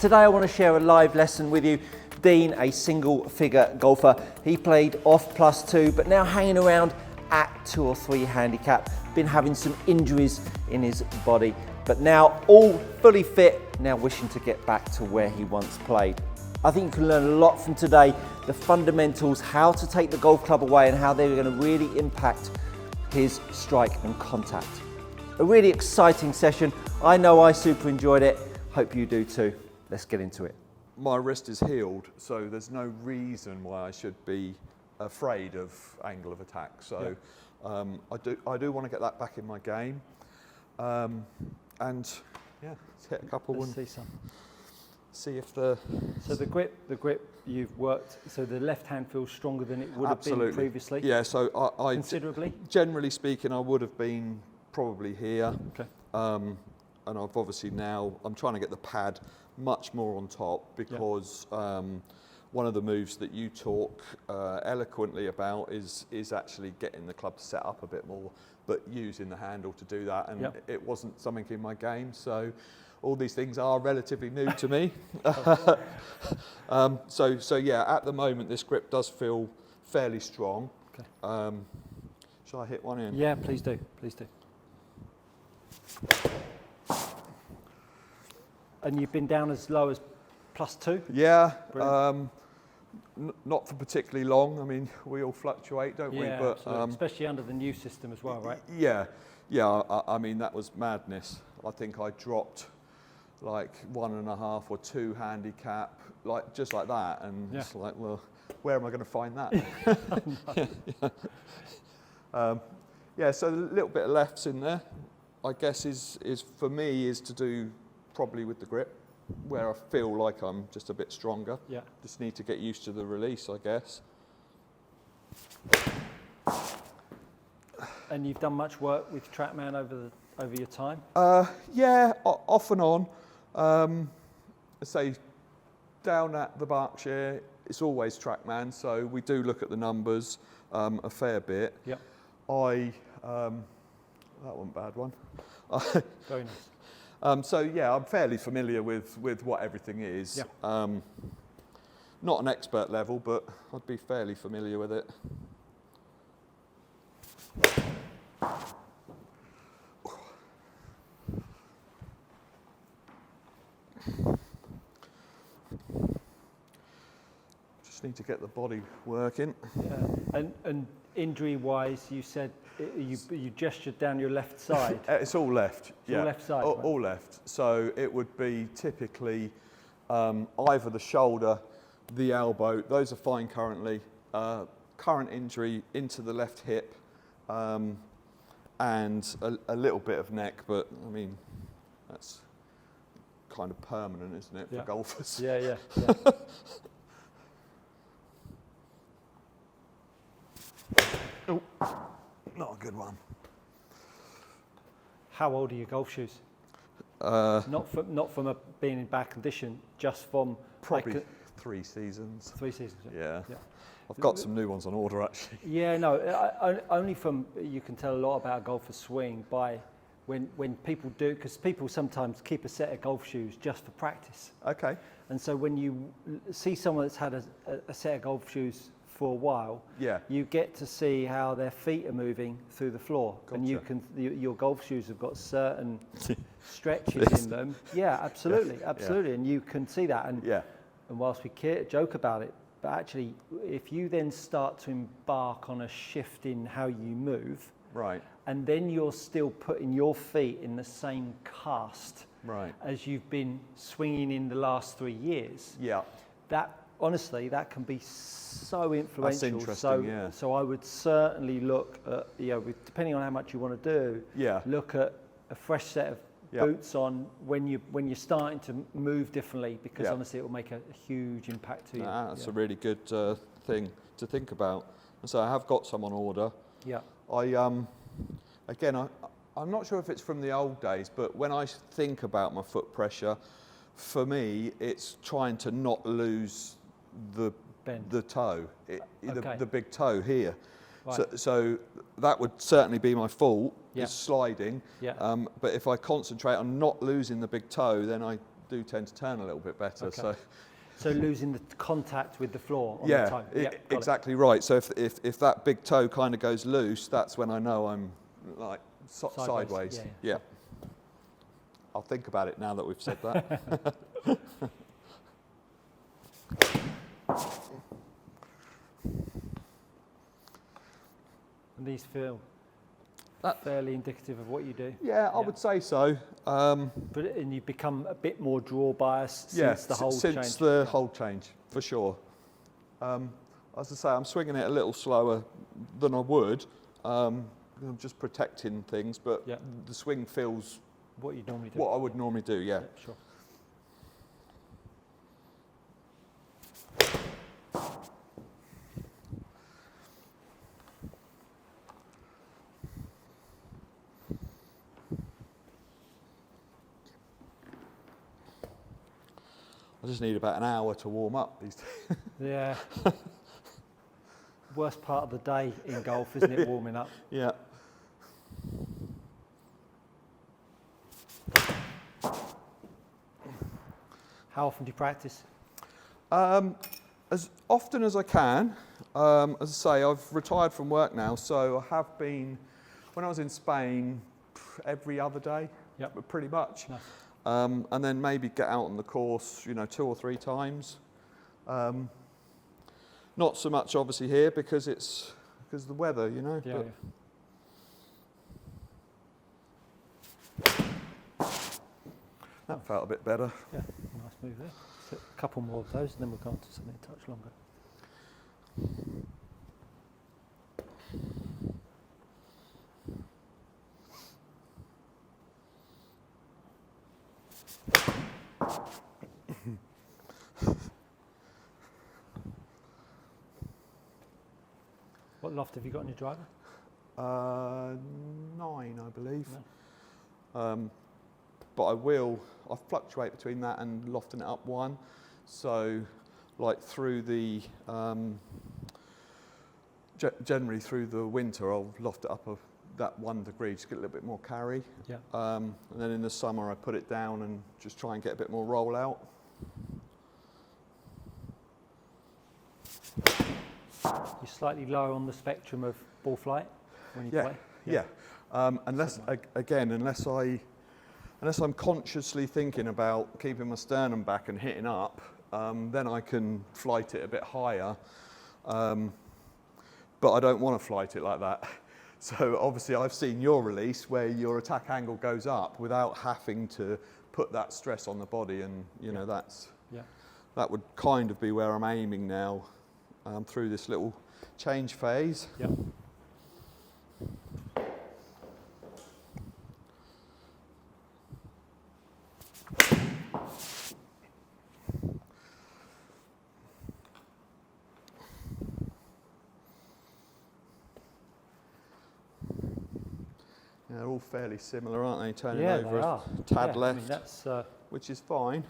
Today I want to share a live lesson with you. Dean, a single figure golfer, he played off +2, but now hanging around at 2 or 3 handicap, been having some injuries in his body, but now all fully fit, now wishing to get back to where he once played. I think you can learn a lot from today, the fundamentals, how to take the golf club away and how they're going to really impact his strike and contact. A really exciting session. I know I super enjoyed it. Hope you do too. Let's get into it. My wrist is healed, so there's no reason why I should be afraid of angle of attack. So I do want to get that back in my game. And yeah, let's hit a couple. Let's see some. See if the... So the grip you've worked, so the left hand feels stronger than it would have been previously? Yeah, so I considerably? Generally speaking, I would have been probably here. Okay. And I've obviously now, I'm trying to get the pad much more on top because one of the moves that you talk eloquently about is actually getting the club set up a bit more, but using the handle to do that, and it wasn't something in my game, so all these things are relatively new to me. So yeah, at the moment this grip does feel fairly strong. Okay. Shall I hit one in? Yeah, please do, please do. And you've been down as low as +2? Yeah, not for particularly long. I mean, we all fluctuate, don't we? But especially under the new system as well, right? Yeah. I mean, that was madness. I think I dropped like 1.5 or 2 handicap, like just like that, and it's like, well, where am I going to find that? Yeah. So a little bit of lefts in there, I guess, is for me is to do probably with the grip, where I feel like I'm just a bit stronger. Yeah. Just need to get used to the release, I guess. And you've done much work with TrackMan over your time? Yeah, off and on. I say down at the Berkshire, it's always TrackMan, so we do look at the numbers a fair bit. Yep. That wasn't a bad one. Very nice. So yeah, I'm fairly familiar with what everything is. Yeah. Not an expert level, but I'd be fairly familiar with it. Just need to get the body working. Yeah. And injury-wise, you said you gestured down your left side. It's all left. It's all left side. All left. So it would be typically either the shoulder, the elbow. Those are fine currently. Current injury into the left hip, and a little bit of neck. But I mean, that's kind of permanent, isn't it, for golfers? Yeah. Oh, not a good one. How old are your golf shoes? Not from being in bad condition, just from probably 3 seasons. 3 seasons. Yeah. I've got some new ones on order actually. Yeah, no, only from, you can tell a lot about a golfer's swing by when people do, because people sometimes keep a set of golf shoes just for practice. Okay. And so when you see someone that's had a set of golf shoes for a while, you get to see how their feet are moving through the floor. Gotcha. And your golf shoes have got certain stretches in them. Yeah, absolutely. And you can see that. And whilst we joke about it, but actually, if you then start to embark on a shift in how you move, right, and then you're still putting your feet in the same cast as you've been swinging in the last 3 years, that honestly, that can be so influential. That's interesting, so I would certainly look at, depending on how much you want to do, look at a fresh set of boots on when you're starting to move differently, because honestly it will make a huge impact to you. That's a really good thing to think about. And so I have got some on order. Yeah. I'm not sure if it's from the old days, but when I think about my foot pressure, for me it's trying to not lose the toe, the big toe here. Right. So that would certainly be my fault, is sliding. Yeah. But if I concentrate on not losing the big toe, then I do tend to turn a little bit better. Okay. So losing the contact with the floor on yeah, the toe. Exactly right. So if that big toe kind of goes loose, that's when I know I'm like sideways. Yeah. I'll think about it now that we've said that. And these feel fairly indicative of what you do. Yeah, I would say so. And you've become a bit more draw biased since the hold change. Since the hold change, for sure. As I say, I'm swinging it a little slower than I would. I'm just protecting things, but the swing feels what you normally do. What I would normally do, yeah. Sure. I just need about an hour to warm up these days. Yeah. Worst part of the day in golf, isn't it, warming up? Yeah. How often do you practice? As often as I can. As I say, I've retired from work now, so I have been, when I was in Spain, every other day, pretty much. Nice. And then maybe get out on the course, 2 or 3 times. Not so much obviously here because of the weather, Yeah, That felt a bit better. Yeah, nice move there. So a couple more of those and then we'll go on to something a touch longer. What loft have you got on your driver? 9, I believe. No. But I fluctuate between that and lofting it up 1. So, like through the, generally through the winter, I'll loft it up that 1 degree, just get a little bit more carry. Yeah. And then in the summer, I put it down and just try and get a bit more roll out. You're slightly lower on the spectrum of ball flight when you play? Yeah. Unless I'm consciously thinking about keeping my sternum back and hitting up, then I can flight it a bit higher. But I don't want to flight it like that. So obviously I've seen your release where your attack angle goes up without having to put that stress on the body, and that would kind of be where I'm aiming now through this little change phase. Yep. They're all fairly similar, aren't they? Turning over they are. A tad left, I mean, that's, which is fine.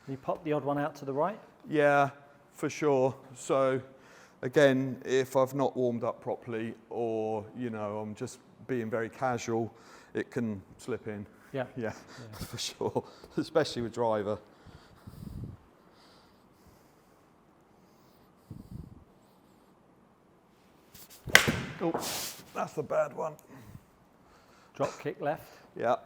You pop the odd one out to the right? Yeah, for sure. So again, if I've not warmed up properly, or I'm just being very casual, it can slip in. Yeah, for sure, especially with driver. Oh, that's the bad one. Drop kick left. Yeah.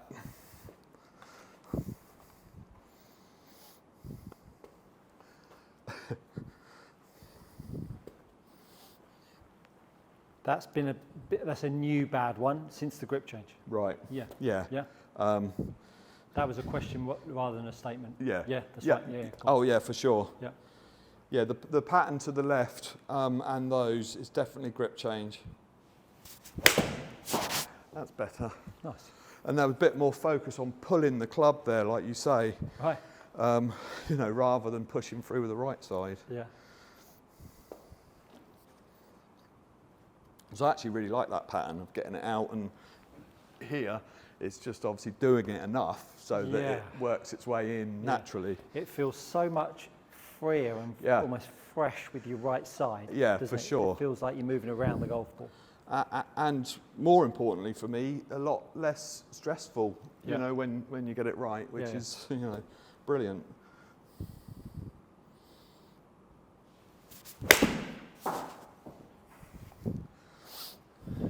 That's been that's a new bad one since the grip change. Right. Yeah. That was a question rather than a statement. Yeah. Yeah, that's right. Yeah. Oh yeah, for sure. Yeah. Yeah, the pattern to the left and those is definitely grip change. That's better. Nice. And there was a bit more focus on pulling the club there, like you say. Right. Rather than pushing through with the right side. Yeah. So I actually really like that pattern of getting it out, and here it's just obviously doing it enough so that it works its way in naturally. It feels so much freer and almost fresh with your right side. Yeah, for sure. It feels like you're moving around the golf ball. And more importantly for me, a lot less stressful, Yeah. you know, when you get it right, which is, you know, brilliant.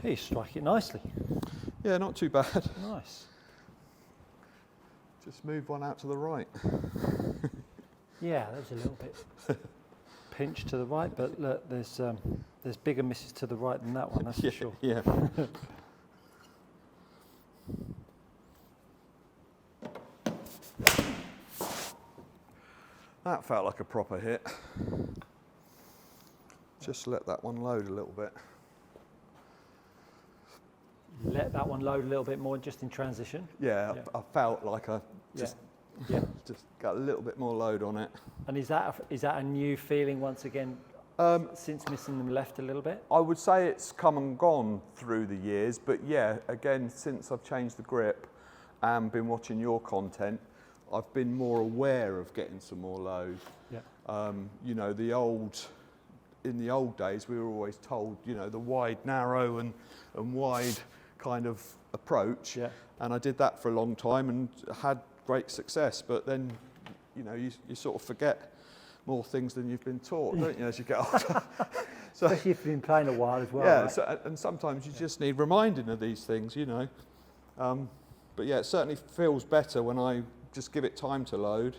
You strike it nicely. Yeah, not too bad. Nice. Just move one out to the right. Yeah, that was a little bit pinch to the right, but look, there's bigger misses to the right than that one, that's for sure. Yeah. That felt like a proper hit. Just let that one load a little bit. Let that one load a little bit more just in transition. Yeah, Yeah. I felt like I just just got a little bit more load on it. And is that a new feeling once again since missing them left a little bit? I would say it's come and gone through the years, but yeah, again, since I've changed the grip and been watching your content, I've been more aware of getting some more load. Yeah. You know, in the old days, we were always told, you know, the wide, narrow and wide kind of approach. Yeah. And I did that for a long time and had great success. But then, you know, you sort of forget more things than you've been taught, don't you, as you get older? So, Especially if you've been playing a while as well. yeah, Right? so, and sometimes you just need reminding of these things, you know. But yeah, it certainly feels better when I just give it time to load.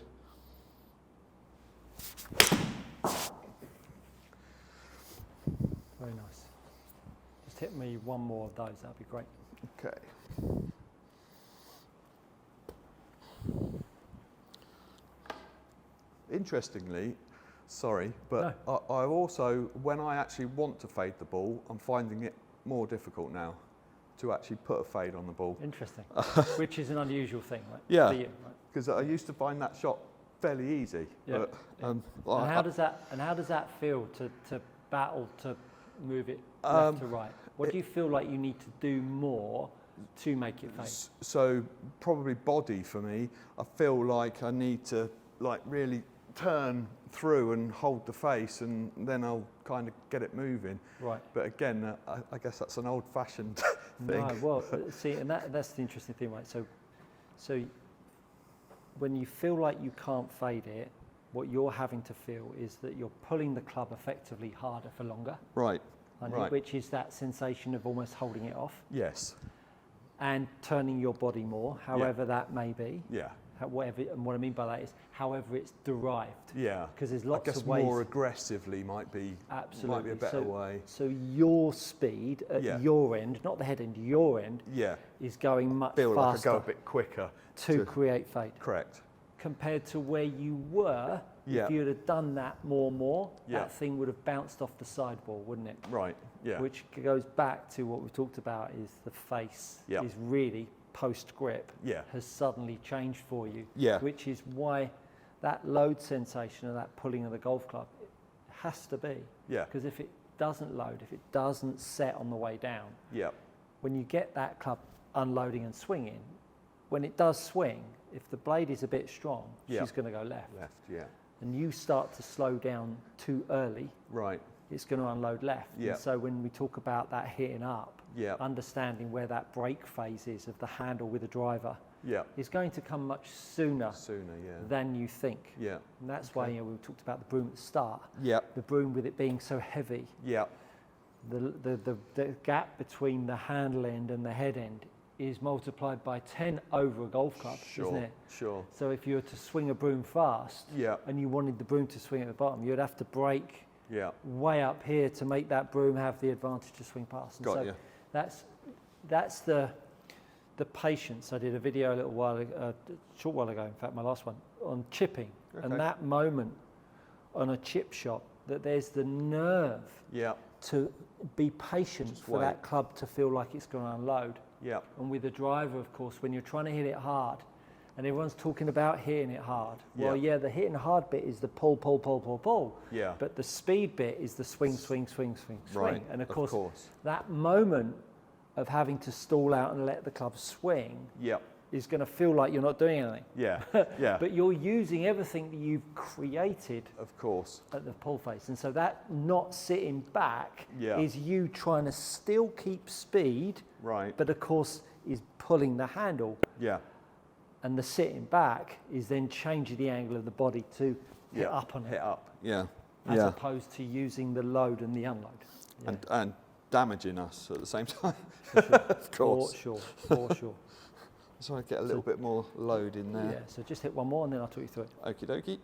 Very nice. Just hit me one more of those, that'd be great. Okay. Interestingly, sorry, but No. I also, when I actually want to fade the ball, I'm finding it more difficult now to actually put a fade on the ball. Interesting. Which is an unusual thing, right? Yeah. For you, right? Because I used to find that shot fairly easy. Yeah. But, And how does that feel to battle to move it left to right? What do you feel like you need to do more to make it fade? So probably body for me. I feel like I need to like really turn through and hold the face, and then I'll kind of get it moving. Right. But again, I guess that's an old-fashioned thing. No, well, see, and that's the interesting thing, right? So when you feel like you can't fade it, what you're having to feel is that you're pulling the club effectively harder for longer. Right. Right. Which is that sensation of almost holding it off. Yes. And turning your body more, however that may be. Yeah. Whatever, and what I mean by that is however it's derived. Yeah. Because there's lots of ways. More aggressively might be a better way. So your speed at your end, not the head end, your end, is going much faster. Like I go a bit quicker to create fade. Correct. Compared to where you were, if you'd have done that more, that thing would have bounced off the sidewall, wouldn't it? Right. Yeah. Which goes back to what we've talked about, is the face is really post-grip has suddenly changed for you, which is why that load sensation of that pulling of the golf club has to be. Because if it doesn't load, if it doesn't set on the way down, when you get that club unloading and swinging, when it does swing, if the blade is a bit strong, she's going to go left. And you start to slow down too early, it's going to unload left. And so when we talk about that hitting up, understanding where that break phase is of the handle with the driver is going to come much sooner than you think. And that's why we talked about the broom at the start. The broom, with it being so heavy, the gap between the handle end and the head end is multiplied by 10 over a golf club, isn't it? Sure. So if you were to swing a broom fast and you wanted the broom to swing at the bottom, you'd have to break way up here to make that broom have the advantage to swing past. And Got you. That's the patience. I did a video a little while ago, a short while ago, in fact, my last one, on chipping. And that moment on a chip shot, that there's the nerve to be patient for that club to feel like it's going to unload. And with the driver, of course, when you're trying to hit it hard, and everyone's talking about hitting it hard. Well, the hitting hard bit is the pull. But the speed bit is the swing. Right. And of course, that moment of having to stall out and let the club swing is going to feel like you're not doing anything. Yeah, yeah. But you're using everything that you've created, of course, at the pull face. And so that not sitting back Yeah. is you trying to still keep speed, right. but of course is pulling the handle. Yeah, And the sitting back is then changing the angle of the body to hit up on it, hit up. Yeah, as yeah. opposed to using the load and the unload. Yeah. And damaging us at the same time. For sure. Of course. For sure. So I get a little bit more load in there. Yeah, so just hit one more and then I'll talk you through it. Okie dokie.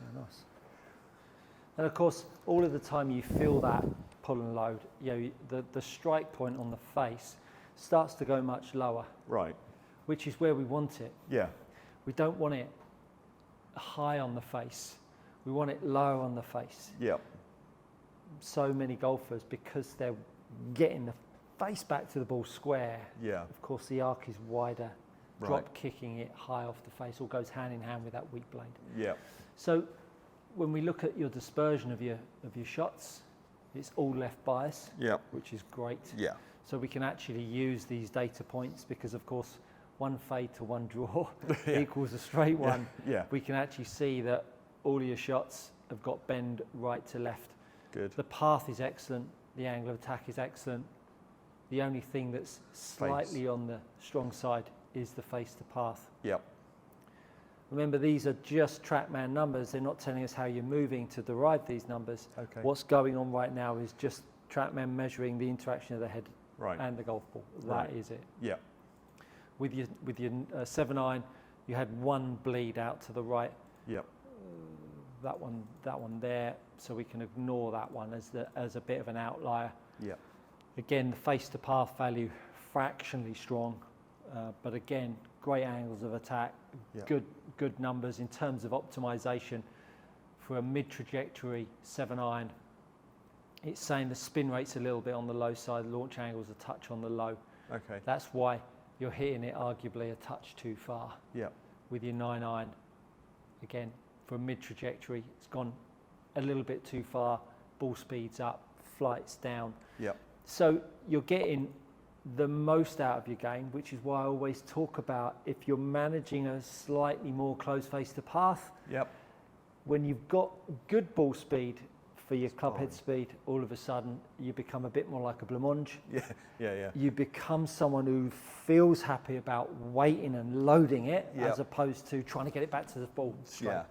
Yeah, nice. And of course, all of the time you feel that pull and load, the strike point on the face starts to go much lower, Right. which is where we want it. Yeah. We don't want it high on the face. We want it low on the face. Yeah. So many golfers, because they're getting the face back to the ball square, Yeah. of course the arc is wider, Right. drop kicking it high off the face all goes hand in hand with that weak blade. Yeah. So when we look at your dispersion of your shots, it's all left bias, Yeah. which is great. Yeah. So we can actually use these data points because, of course, one fade to one draw Yeah. equals a straight one. Yeah. We can actually see that all of your shots have got bend right to left. Good. The path is excellent. The angle of attack is excellent. The only thing that's slightly on the strong side is the face to path. Yep. Remember, these are just TrackMan numbers. They're not telling us how you're moving to derive these numbers. Okay. What's going on right now is just TrackMan measuring the interaction of the head Right. and the golf ball. Right. That is it. Yeah. With your 7-iron, you had one bleed out to the right. Yep. That one there. So we can ignore that one as a bit of an outlier. Yep. Again, the face to path value fractionally strong, but again, great angles of attack, Yeah. good numbers in terms of optimization for a mid-trajectory 7-iron. It's saying the spin rate's a little bit on the low side, launch angle's a touch on the low. Okay. That's why you're hitting it arguably a touch too far. Yep. With your 9-iron. Again, for a mid-trajectory, it's gone a little bit too far, ball speed's up, flight's down. Yep. So you're getting the most out of your game, which is why I always talk about if you're managing a slightly more close face to path, Yep. when you've got good ball speed for your club fine. head speed, all of a sudden you become a bit more like a blancmange. Yeah. Yeah. Yeah. You become someone who feels happy about waiting and loading it Yep. as opposed to trying to get it back to the ball straight. Yeah.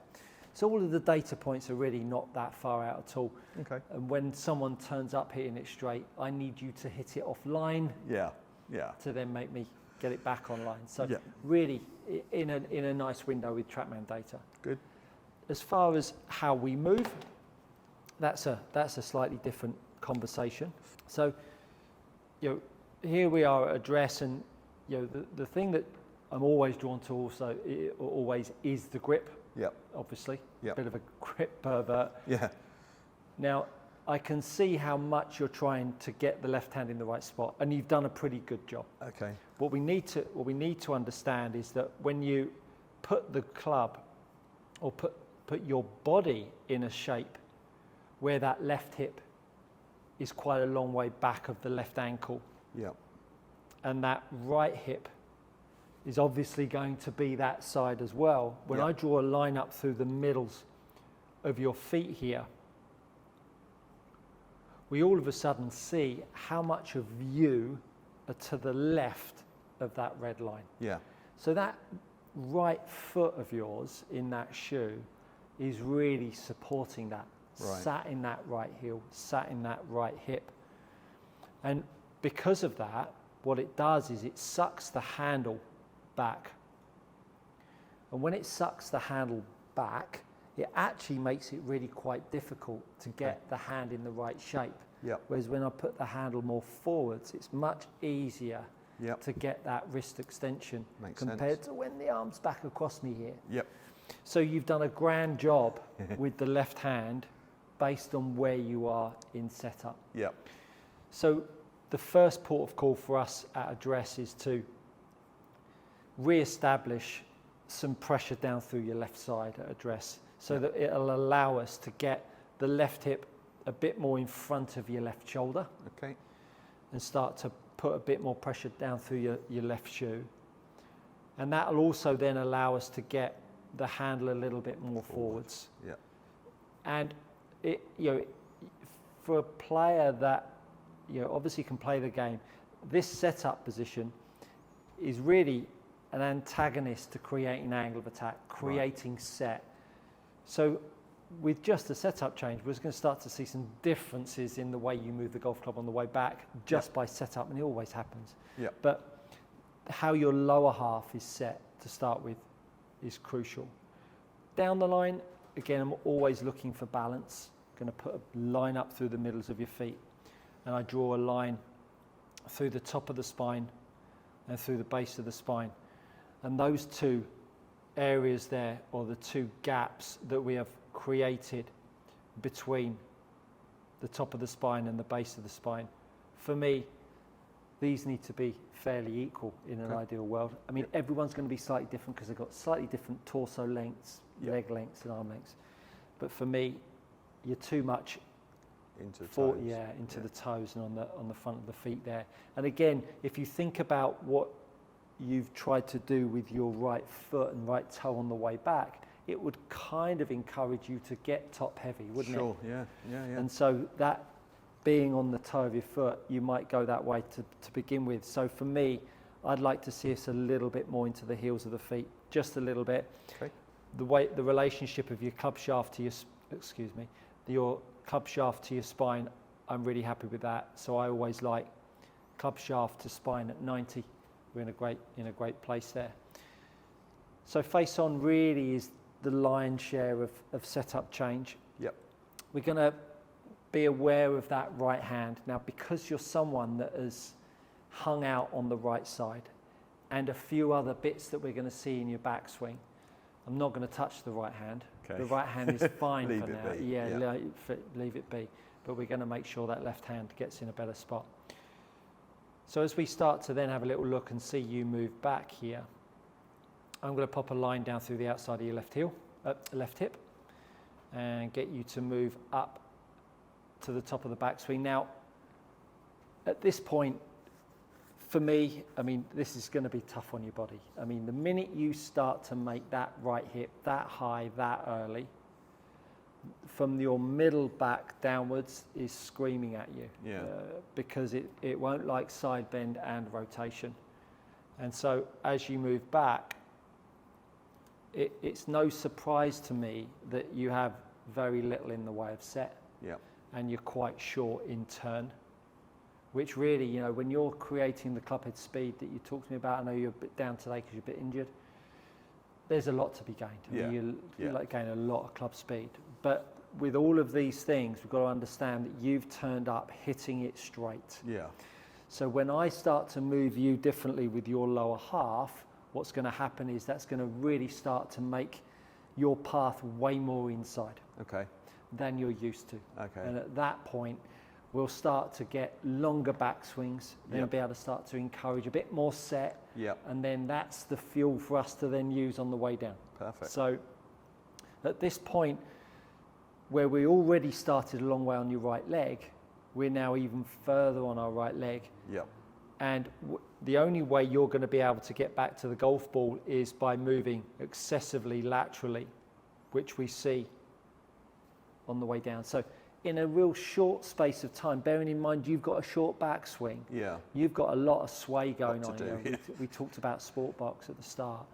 So all of the data points are really not that far out at all. Okay. And when someone turns up hitting it straight, I need you to hit it offline Yeah. Yeah. to then make me get it back online. So Yeah. really in a nice window with TrackMan data. Good. As far as how we move, that's a slightly different conversation. So here we are at address, and the thing that I'm always drawn to also always is the grip. Yep. Obviously, Yep. bit of a grip pervert. Yeah. Now, I can see how much you're trying to get the left hand in the right spot, and you've done a pretty good job. Okay. What we need to understand is that when you put the club or put your body in a shape where that left hip is quite a long way back of the left ankle, Yep. and that right hip is obviously going to be that side as well. When Yeah. I draw a line up through the middles of your feet here, we all of a sudden see how much of you are to the left of that red line. Yeah. So that right foot of yours in that shoe is really supporting that, Right. sat in that right heel, sat in that right hip. And because of that, what it does is it sucks the handle back. And when it sucks the handle back, it actually makes it really quite difficult to get the hand in the right shape. Yep. Whereas when I put the handle more forwards, it's much easier Yep. to get that wrist extension Makes compared sense. to when the arm's back across me here. Yep. So you've done a grand job with the left hand based on where you are in setup. Yep. So the first port of call for us at address is to re-establish some pressure down through your left side at address so that it'll allow us to get the left hip a bit more in front of your left shoulder. Okay. and start to put a bit more pressure down through your left shoe. And that'll also then allow us to get the handle a little bit more forwards. Yeah. And for a player that obviously can play the game, this setup position is really an antagonist to creating angle of attack, creating set. So with just the setup change, we're going to start to see some differences in the way you move the golf club on the way back just by setup, and it always happens. Yeah. But how your lower half is set to start with is crucial. Down the line, again, I'm always looking for balance. I'm going to put a line up through the middles of your feet, and I draw a line through the top of the spine and through the base of the spine. And those two areas there, or the two gaps that we have created between the top of the spine and the base of the spine, for me, these need to be fairly equal in an ideal world. I mean, everyone's going to be slightly different because they've got slightly different torso lengths, leg lengths and arm lengths. But for me, you're too much into the toes and on the front of the feet there. And again, if you think about what you've tried to do with your right foot and right toe on the way back, it would kind of encourage you to get top heavy, wouldn't it? Sure, yeah. And so that being on the toe of your foot, you might go that way to begin with. So for me, I'd like to see us a little bit more into the heels of the feet, just a little bit. Okay. The relationship of your club shaft to your club shaft to your spine, I'm really happy with that. So I always like club shaft to spine at 90. We're in a great place there. So face on really is the lion's share of setup change. Yep. We're going to be aware of that right hand. Now, because you're someone that has hung out on the right side and a few other bits that we're going to see in your backswing, I'm not going to touch the right hand. Okay. The right hand is fine for now. Leave it be. But we're going to make sure that left hand gets in a better spot. So as we start to then have a little look and see you move back here, I'm going to pop a line down through the outside of your left hip, and get you to move up to the top of the backswing. Now, at this point, for me, I mean, this is going to be tough on your body. I mean, the minute you start to make that right hip that high, that early, from your middle back downwards is screaming at you, because it won't like side bend and rotation. And so as you move back, it's no surprise to me that you have very little in the way of set, and you're quite short in turn, which really, when you're creating the clubhead speed that you talked to me about, I know you're a bit down today because you're a bit injured, there's a lot to be gained. I mean, you like gain a lot of club speed. But with all of these things, we've got to understand that you've turned up hitting it straight. Yeah. So when I start to move you differently with your lower half, what's going to happen is that's going to really start to make your path way more inside than you're used to. And at that point, we'll start to get longer backswings, then be able to start to encourage a bit more set, and then that's the fuel for us to then use on the way down. Perfect. So at this point, where we already started a long way on your right leg, we're now even further on our right leg. And the only way you're going to be able to get back to the golf ball is by moving excessively laterally, which we see on the way down. So in a real short space of time, bearing in mind you've got a short backswing, you've got a lot of sway going on. We talked about sport box at the start.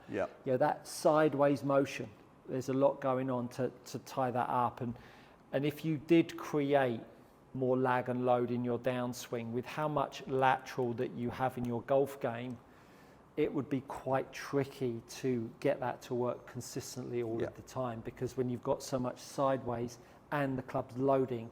That sideways motion, there's a lot going on to tie that up. And if you did create more lag and load in your downswing with how much lateral that you have in your golf game, it would be quite tricky to get that to work consistently all of the time, because when you've got so much sideways and the club's loading,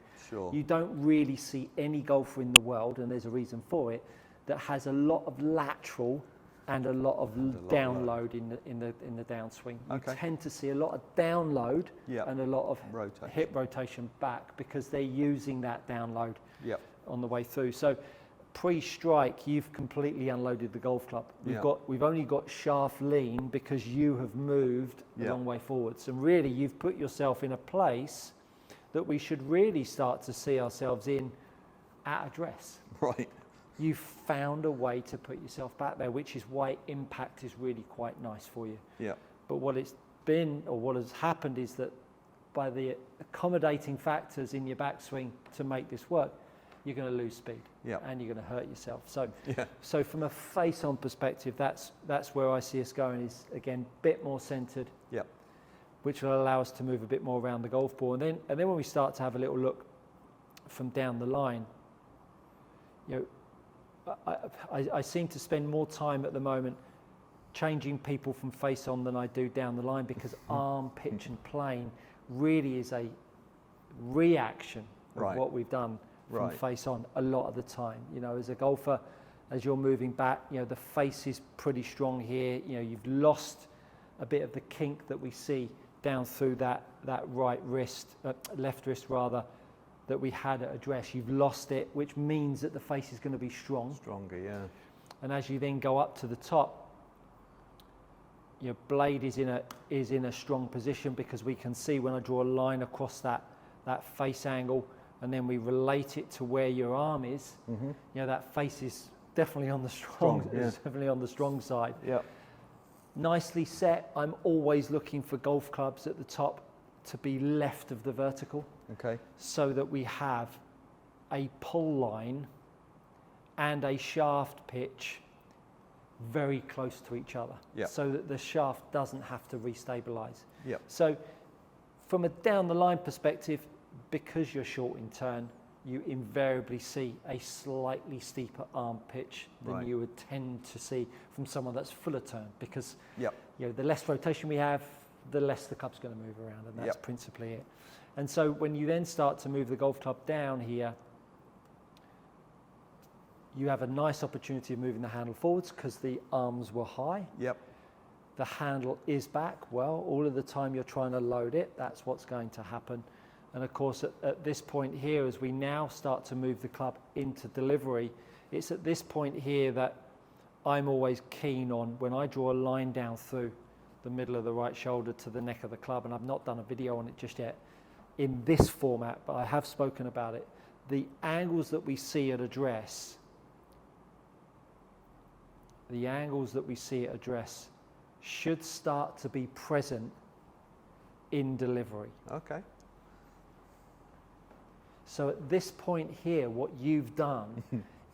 you don't really see any golfer in the world, and there's a reason for it, that has a lot of lateral and a lot of download in the downswing. You tend to see a lot of download and a lot of hip rotation back, because they're using that download on the way through. So pre-strike, you've completely unloaded the golf club. We've only got shaft lean because you have moved a long way forwards, and really you've put yourself in a place that we should really start to see ourselves in at address. you've found a way to put yourself back there, which is why impact is really quite nice for you. Yeah. But what it's been, or what has happened, is that by the accommodating factors in your backswing to make this work, you're going to lose speed, and you're going to hurt yourself. So, so from a face-on perspective, that's where I see us going, is again a bit more centered, which will allow us to move a bit more around the golf ball. And then when we start to have a little look from down the line, you know, I seem to spend more time at the moment changing people from face-on than I do down the line, because arm, pitch, and plane really is a reaction of what we've done from face on a lot of the time. You know, as a golfer, as you're moving back, you know, the face is pretty strong here. You know, you've lost a bit of the kink that we see down through that right wrist, left wrist rather, that we had at address. You've lost it, which means that the face is going to be strong. Stronger, yeah. And as you then go up to the top, your blade is in a strong position, because we can see when I draw a line across that face angle, and then we relate it to where your arm is, you know, that face is definitely on the definitely on the strong side. Yeah. Nicely set. I'm always looking for golf clubs at the top to be left of the vertical. Okay. So that we have a pull line and a shaft pitch very close to each other. So that the shaft doesn't have to restabilize. So from a down the line perspective, because you're short in turn, you invariably see a slightly steeper arm pitch than you would tend to see from someone that's fuller turn, because you know, the less rotation we have, the less the club's going to move around, and that's principally it. And so when you then start to move the golf club down here, you have a nice opportunity of moving the handle forwards, because the arms were high. The handle is back. Well, all of the time you're trying to load it, that's what's going to happen. And of course, at this point here, as we now start to move the club into delivery, it's at this point here that I'm always keen on, when I draw a line down through the middle of the right shoulder to the neck of the club, and I've not done a video on it just yet in this format, but I have spoken about it, the angles that we see at address, should start to be present in delivery. Okay. So at this point here, what you've done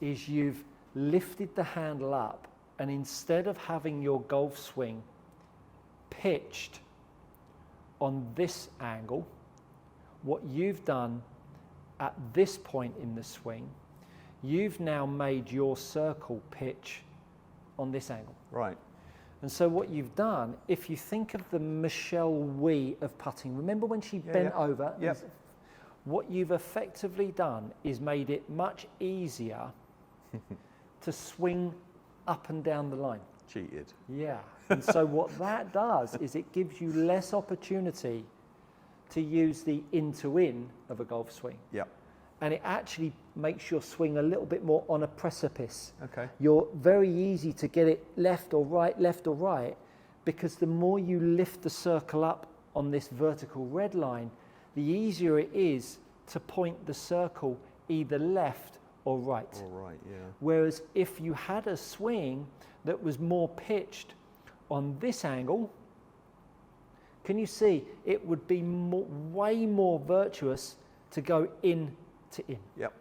is you've lifted the handle up, and instead of having your golf swing pitched on this angle, what you've done at this point in the swing, you've now made your circle pitch on this angle. Right. And so what you've done, if you think of the Michelle Wee of putting, remember when she bent over? What you've effectively done is made it much easier to swing up and down the line. Cheated. Yeah. And so what that does is it gives you less opportunity to use the in-to-in of a golf swing. Yeah. And it actually makes your swing a little bit more on a precipice. Okay. You're very easy to get it left or right, because the more you lift the circle up on this vertical red line, the easier it is to point the circle either left or right. Whereas if you had a swing that was more pitched on this angle, can you see it would be way more virtuous to go in to in? Yep,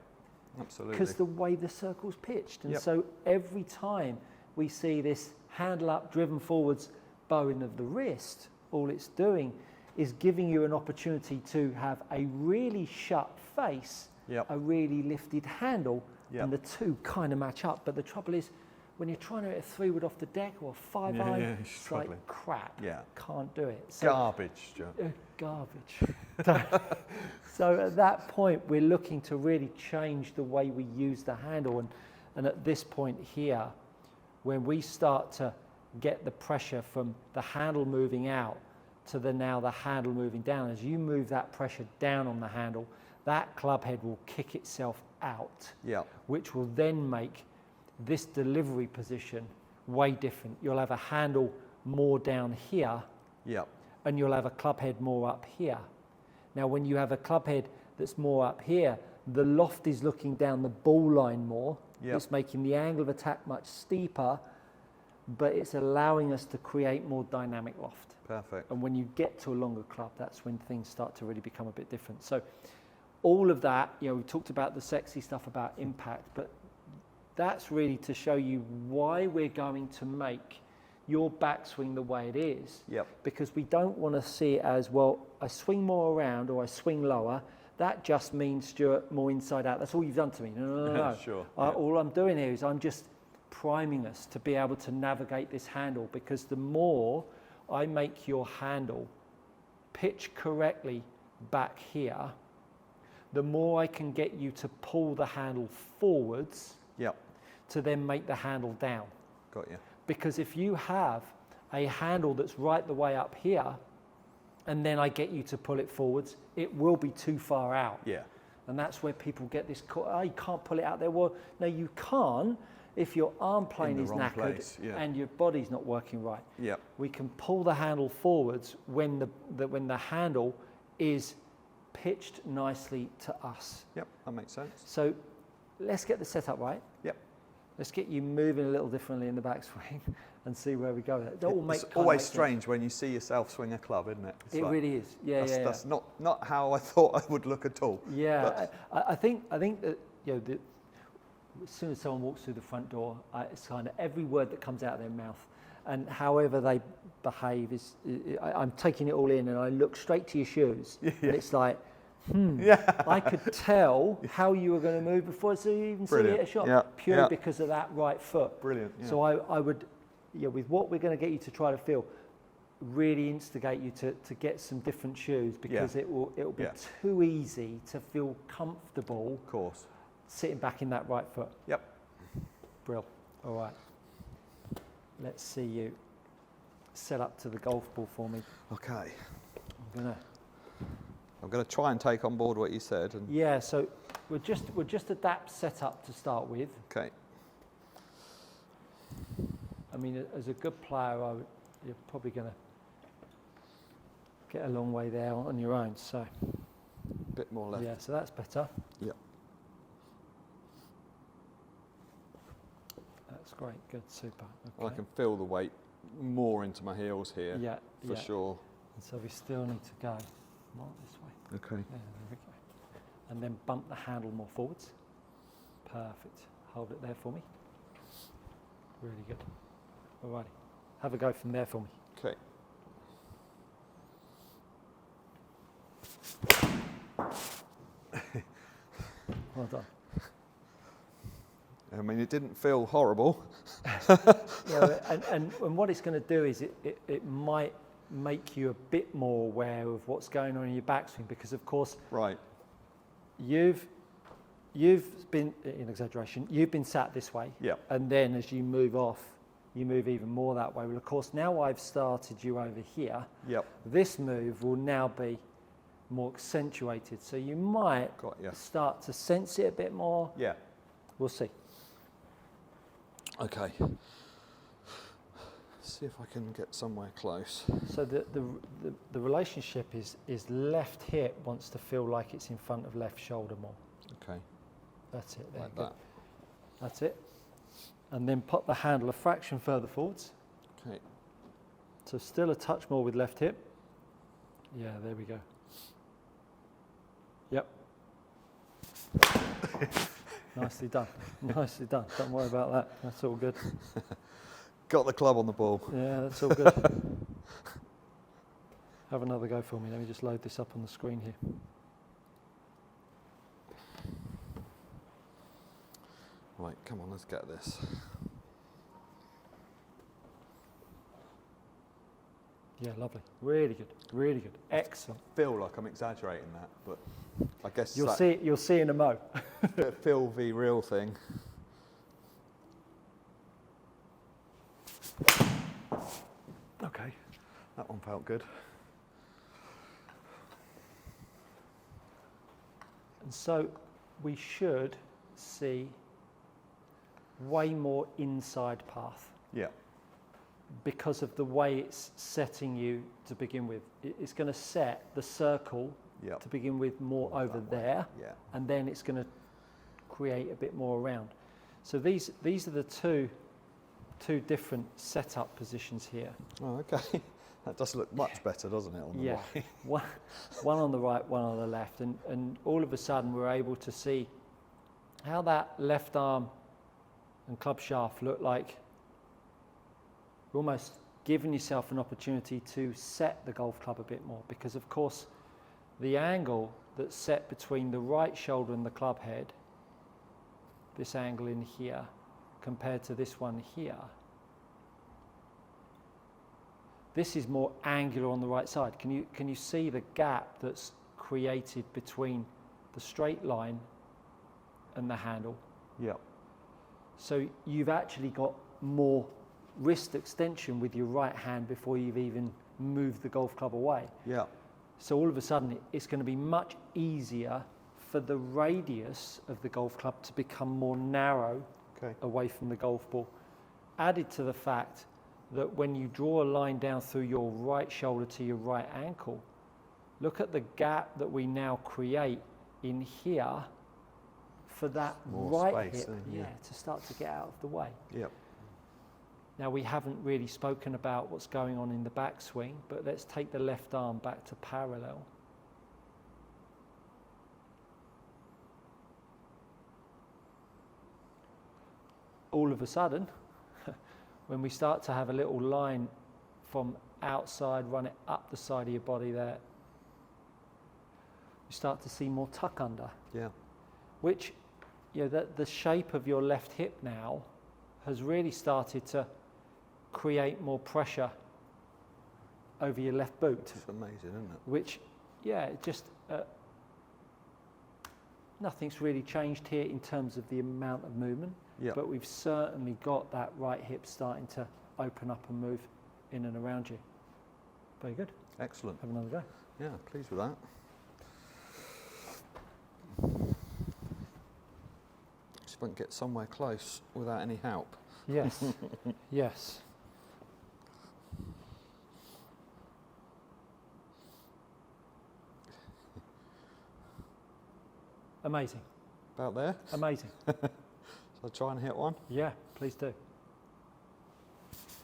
absolutely. Because the way the circle's pitched. And so every time we see this handle up, driven forwards, bowing of the wrist, all it's doing is giving you an opportunity to have a really shut face, a really lifted handle, and the two kind of match up. But the trouble is, when you're trying to hit a 3-wood off the deck or a 5-iron, it's like crap. Can't do it. So, garbage, Joe. Garbage. So at that point, we're looking to really change the way we use the handle. And at this point here, when we start to get the pressure from the handle moving out to now the handle moving down, as you move that pressure down on the handle, that club head will kick itself out, which will then make this delivery position way different. You'll have a handle more down here, and you'll have a club head more up here. Now, when you have a club head that's more up here, The loft is looking down the ball line more. Yep. It's making the angle of attack much steeper, but it's allowing us to create more dynamic loft. Perfect. And when you get to a longer club, that's when things start to really become a bit different. So all of that, you know, we talked about the sexy stuff about impact, but that's really to show you why we're going to make your backswing the way it is. Yep. Because we don't want to see it as, well, I swing more around or I swing lower. That just means, Stuart, more inside out. That's all you've done to me. No. Sure. All I'm doing here is I'm just priming us to be able to navigate this handle, because the more I make your handle pitch correctly back here, the more I can get you to pull the handle forwards. Yep. To then make the handle down. Got you. Because if you have a handle that's right the way up here, and then I get you to pull it forwards, it will be too far out. Yeah. And that's where people get this, oh, you can't pull it out there. Well, no, you can't if your arm plane is knackered and your body's not working right. Yeah. We can pull the handle forwards when the handle is pitched nicely to us. Yep, that makes sense. So let's get the setup right. Yep. Let's get you moving a little differently in the backswing and see where we go with it. It's always strange when you see yourself swing a club, isn't it? It really is. Yeah, that's not how I thought I would look at all. Yeah, I think that, you know, as soon as someone walks through the front door, it's kind of every word that comes out of their mouth, and however they behave is. I'm taking it all in, and I look straight to your shoes, and it's like, I could tell how you were going to move before you even see it a shot, purely because of that right foot. Brilliant. Yeah. So I would, with what we're going to get you to try to feel, really instigate you to get some different shoes, because it will be too easy to feel comfortable. Of course. Sitting back in that right foot. Yep. Brill. All right. Let's see you set up to the golf ball for me. Okay. I'm gonna try and take on board what you said. And yeah. So we'll just adapt setup to start with. Okay. I mean, as a good player, you're probably gonna get a long way there on your own. So. A bit more left. Yeah. So that's better. Yep. That's great, good, super. Okay. I can feel the weight more into my heels here, for sure. And so we still need to go more this way. Okay. Yeah, there we go. And then bump the handle more forwards. Perfect. Hold it there for me. Really good. Alrighty. Have a go from there for me. Okay. Well done. I mean, it didn't feel horrible. And what it's going to do is it might make you a bit more aware of what's going on in your backswing, because of course, you've been, in exaggeration, you've been sat this way, and then as you move off, you move even more that way. Well, of course, now I've started you over here. This move will now be more accentuated, so you might start to sense it a bit more. We'll see. Okay. See if I can get somewhere close. So the relationship is left hip wants to feel like it's in front of left shoulder more. Okay. That's it. Like that. That's it. And then pop the handle a fraction further forwards. Okay. So still a touch more with left hip. Yeah, there we go. Yep. Nicely done. Nicely done. Don't worry about that. That's all good. Got the club on the ball. Yeah, that's all good. Have another go for me. Let me just load this up on the screen here. Right, come on, let's get this. Yeah, lovely. Really good. Really good. Excellent. I feel like I'm exaggerating that, but I guess you'll see in a mo. Feel v real thing. Okay, that one felt good. And so we should see way more inside path. Yeah. Because of the way it's setting you to begin with. It's going to set the circle to begin with, more over there, and then it's going to create a bit more around. So these are the two different setup positions here. Oh, okay. That does look much better, doesn't it, on the way? one on the right, one on the left, and all of a sudden we're able to see how that left arm and club shaft look like you're almost giving yourself an opportunity to set the golf club a bit more, because of course the angle that's set between the right shoulder and the club head, this angle in here compared to this one here, this is more angular on the right side. Can you see the gap that's created between the straight line and the handle? Yeah. So you've actually got more wrist extension with your right hand before you've even moved the golf club away. Yeah. So all of a sudden it's going to be much easier for the radius of the golf club to become more narrow away from the golf ball. Added to the fact that when you draw a line down through your right shoulder to your right ankle, look at the gap that we now create in here for that more right space, hip to start to get out of the way. Yep. Now we haven't really spoken about what's going on in the backswing, but let's take the left arm back to parallel. All of a sudden, when we start to have a little line from outside, run it up the side of your body there, you start to see more tuck under. Yeah. Which, you know, the shape of your left hip now has really started to create more pressure over your left boot. It's amazing, isn't it? Which, yeah, it just, nothing's really changed here in terms of the amount of movement. Yeah. But we've certainly got that right hip starting to open up and move in and around you. Very good. Excellent. Have another go. Yeah, pleased with that. See if I can get somewhere close without any help. Yes. Yes. Amazing. About there? Amazing. So try and hit one? Yeah, please do.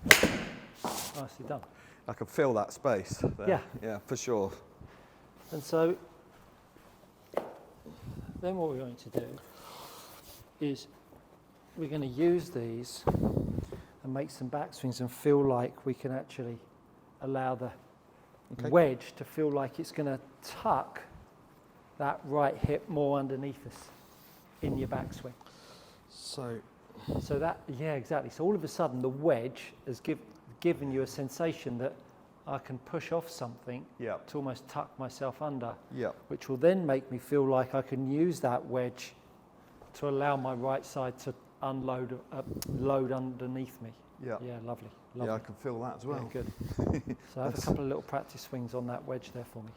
Nicely done. I can feel that space there. Yeah. Yeah, for sure. And so then what we're going to do is we're going to use these and make some backswings and feel like we can actually allow the wedge to feel like it's going to tuck that right hip more underneath us in your backswing. So that, yeah, exactly. So all of a sudden the wedge has given you a sensation that I can push off something to almost tuck myself under, which will then make me feel like I can use that wedge to allow my right side to unload, load underneath me. Yeah, lovely. Yeah, I can feel that as well. Yeah, good. So have a couple of little practice swings on that wedge there for me.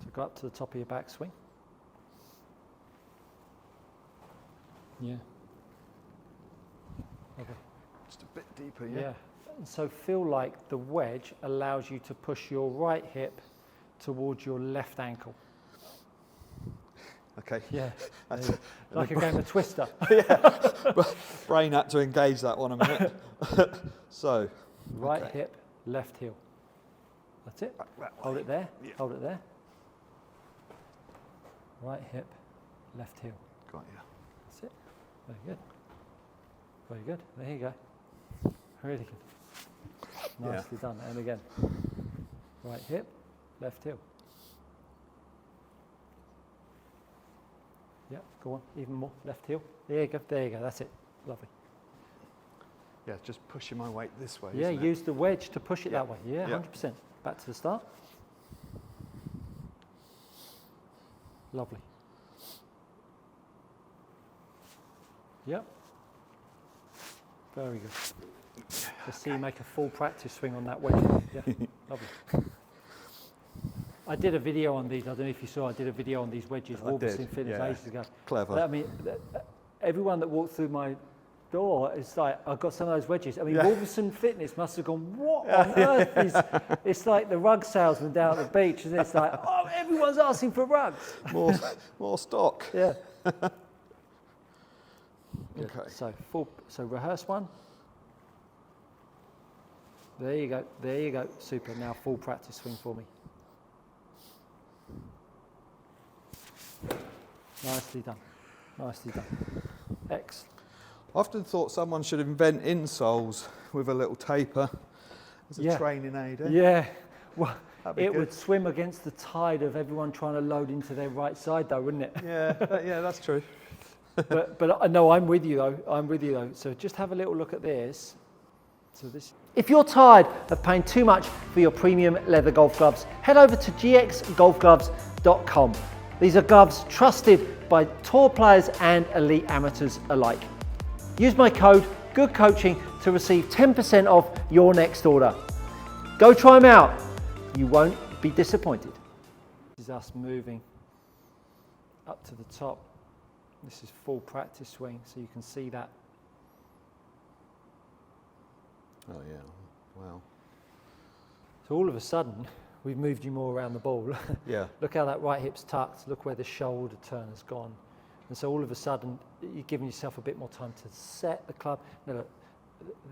So go up to the top of your backswing. Yeah. Okay. Just a bit deeper, Yeah. And so feel like the wedge allows you to push your right hip towards your left ankle. Okay. Yeah. Like a game of Twister. Brain had to engage that one a minute. So. Right hip, left heel. That's it. Hold it there. Yeah. Hold it there. Right hip, left heel. Got you. That's it. Very good. Very good. There you go. Really good. Nicely done. And again. Right hip, left heel. Yeah, go on. Even more. Left heel. There you go. There you go. That's it. Lovely. Yeah, just pushing my weight this way. Yeah, isn't use the wedge to push it that way. Yeah, Yeah. 100%. Back to the start. Lovely. Yep. Very good. Let's see you make a full practice swing on that wedge. Yeah, lovely. I did a video on these. I don't know if you saw. I did a video on these wedges. Warburton Fitness ages ago. Clever. I mean, everyone that walked through my door, it's like, I've got some of those wedges. I mean, Wolverson Fitness must have gone, what on earth is, it's like the rug salesman down at the beach, and it's like, oh, everyone's asking for rugs. More stock. Yeah. Okay. So rehearse one. There you go, super. Now full practice swing for me. Nicely done, excellent. I often thought someone should invent insoles with a little taper as a training aid. Yeah, well, it would swim against the tide of everyone trying to load into their right side though, wouldn't it? Yeah, that's true. but no, I'm with you though. So just have a little look at this. So this. If you're tired of paying too much for your premium leather golf gloves, head over to gxgolfgloves.com. These are gloves trusted by tour players and elite amateurs alike. Use my code GOODCOACHING to receive 10% off your next order. Go try them out. You won't be disappointed. This is us moving up to the top. This is full practice swing, so you can see that. Oh yeah, wow. So all of a sudden, we've moved you more around the ball. Yeah. Look how that right hip's tucked. Look where the shoulder turn has gone. And so all of a sudden, you're giving yourself a bit more time to set the club. Now look,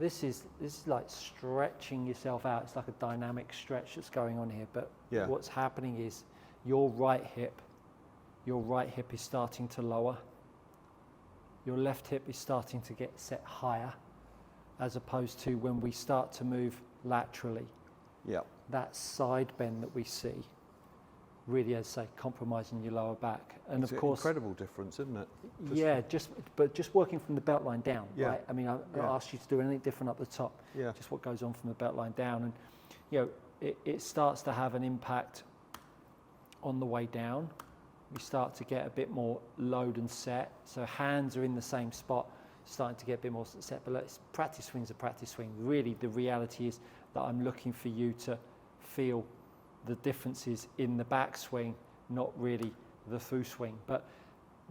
this is like stretching yourself out. It's like a dynamic stretch that's going on here. But what's happening is your right hip is starting to lower. Your left hip is starting to get set higher, as opposed to when we start to move laterally. Yeah. That side bend that we see really, as I say, compromising your lower back. And it's of course, incredible difference, isn't it? Just working from the belt line down. Yeah. Right? I mean, I asked you to do anything different up the top. Yeah. Just what goes on from the belt line down, and it starts to have an impact on the way down. We start to get a bit more load and set. So hands are in the same spot, starting to get a bit more set. But practice swing's a practice swing. Really, the reality is that I'm looking for you to feel the differences in the backswing, not really the through swing. But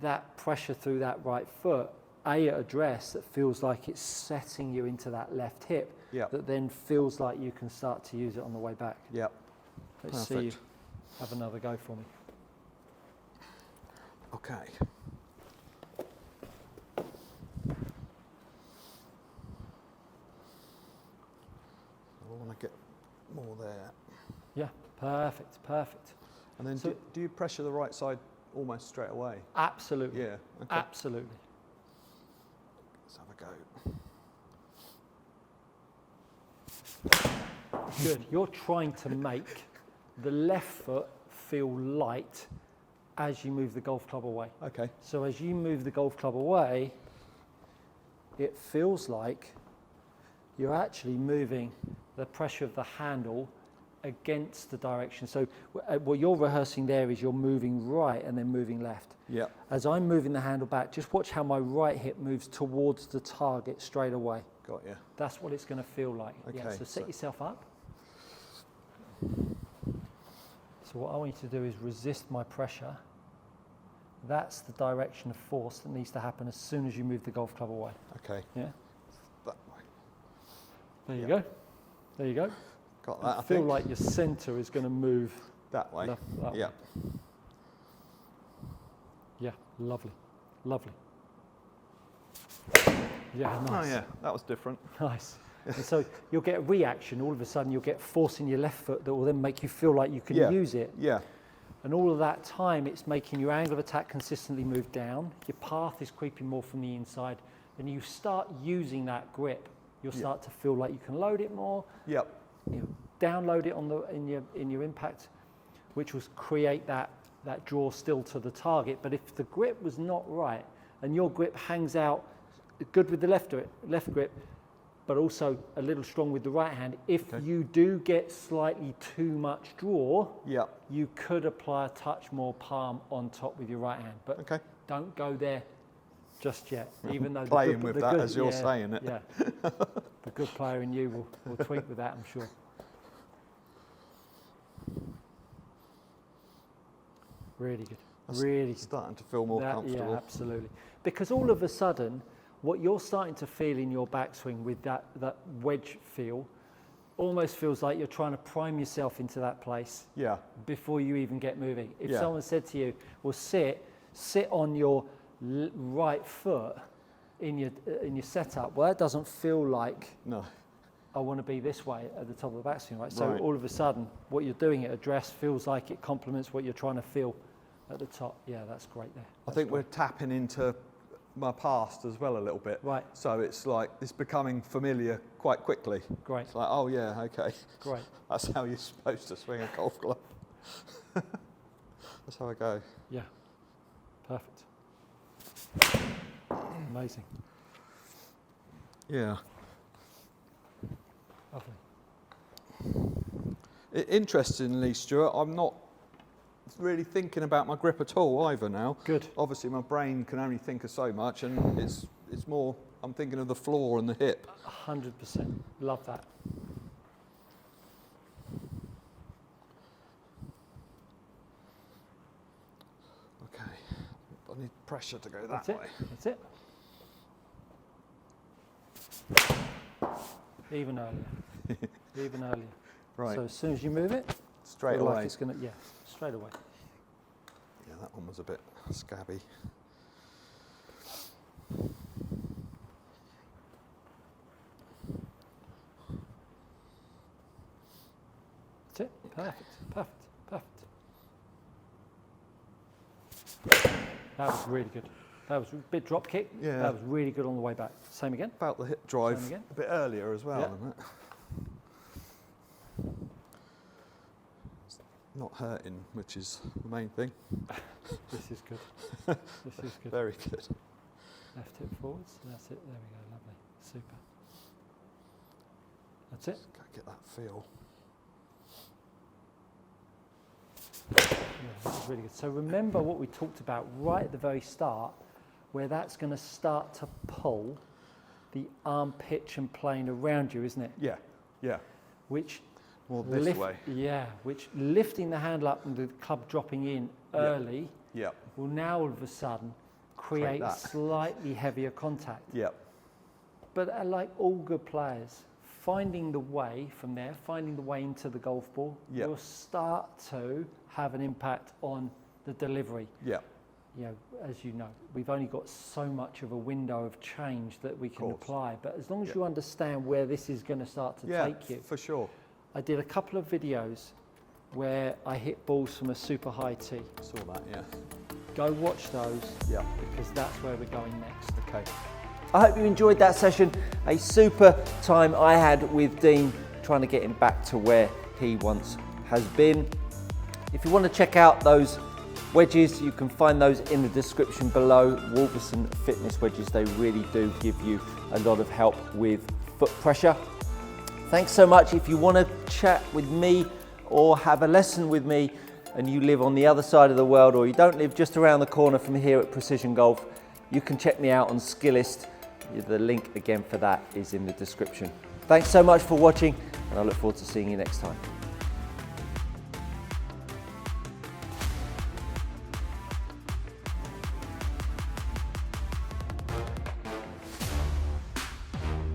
that pressure through that right foot, at address, that feels like it's setting you into that left hip, that then feels like you can start to use it on the way back. Yeah. Let's see you have another go for me. Okay. I want to get more there. Yeah, perfect. And then do you pressure the right side almost straight away? Absolutely. Yeah. Okay. Absolutely. Let's have a go. Good. You're trying to make the left foot feel light as you move the golf club away. Okay. So as you move the golf club away, it feels like you're actually moving the pressure of the handle against the direction. So what you're rehearsing there is you're moving right and then moving left. Yeah. As I'm moving the handle back, just watch how my right hip moves towards the target straight away. Got you. That's what it's going to feel like. Okay, Yeah, so set yourself up. So what I want you to do is resist my pressure. That's the direction of force that needs to happen as soon as you move the golf club away. Okay. Yeah. That way. There you go. There you go. Got that. I feel like your centre is going to move that way. That yeah. way. Yeah. Lovely. Lovely. Yeah. Nice. Oh yeah, that was different. Nice. And so you'll get a reaction. All of a sudden, you'll get force in your left foot that will then make you feel like you can use it. Yeah. And all of that time, it's making your angle of attack consistently move down. Your path is creeping more from the inside. And you start using that grip. You'll start to feel like you can load it more. Yep. Download it in your impact, which will create that draw still to the target. But if the grip was not right, and your grip hangs out good with the left grip, but also a little strong with the right hand, if you do get slightly too much draw, you could apply a touch more palm on top with your right hand. But don't go there just yet, even though playing with that as you're saying it. Yeah, the good player in you will tweak with that, I'm sure. Really good. Really starting to feel more comfortable. Yeah, absolutely. Because all of a sudden, what you're starting to feel in your backswing with that wedge feel almost feels like you're trying to prime yourself into that place before you even get moving. If someone said to you, well, sit on your right foot in your setup, well, that doesn't feel like I want to be this way at the top of the backswing, right? So all of a sudden, what you're doing at address feels like it complements what you're trying to feel at the top. Yeah, that's great there. I think we're tapping into my past as well a little bit. Right. So it's like, it's becoming familiar quite quickly. Great. It's like, oh yeah, okay. Great. That's how you're supposed to swing a golf club. That's how I go. Yeah. Perfect. Amazing. Yeah. Lovely. Interestingly, Stuart, I'm not really thinking about my grip at all either now. Good. Obviously my brain can only think of so much, and it's more, I'm thinking of the floor and the hip. 100%. Love that. Okay. I need pressure to go that way. That's it. Even earlier. Even earlier. Right. So as soon as you move it, straight away. Like it's gonna, straight away. Yeah, that one was a bit scabby. That's it. Perfect. Perfect. Perfect. That was really good. That was a bit drop kick. Yeah. That was really good on the way back. Same again. Felt the hip drive Same again. a bit earlier as well, isn't it? It's not hurting, which is the main thing. This is good. This is good. Very good. Left hip forwards. That's it. There we go. Lovely. Super. That's it. Just gotta get that feel. Yeah, that was really good. So remember what we talked about right at the very start, where that's going to start to pull the arm pitch and plane around you, isn't it? Yeah, yeah. Which More this way. Yeah, which lifting the handle up and the club dropping in early will now all of a sudden create slightly heavier contact. Yeah. But like all good players, finding the way from there, finding the way into the golf ball, will start to have an impact on the delivery. Yeah. You know, as you know, we've only got so much of a window of change that we can apply. But as long as you understand where this is going to start to take you. For sure. I did a couple of videos where I hit balls from a super high tee. Saw that, yeah. Go watch those, because that's where we're going next. Okay. I hope you enjoyed that session. A super time I had with Dean, trying to get him back to where he once has been. If you want to check out those wedges, you can find those in the description below. Wolverson Fitness wedges, they really do give you a lot of help with foot pressure. Thanks so much. If you want to chat with me or have a lesson with me and you live on the other side of the world, or you don't live just around the corner from here at Precision Golf, you can check me out on Skillist. The link again for that is in the description. Thanks so much for watching, and I look forward to seeing you next time.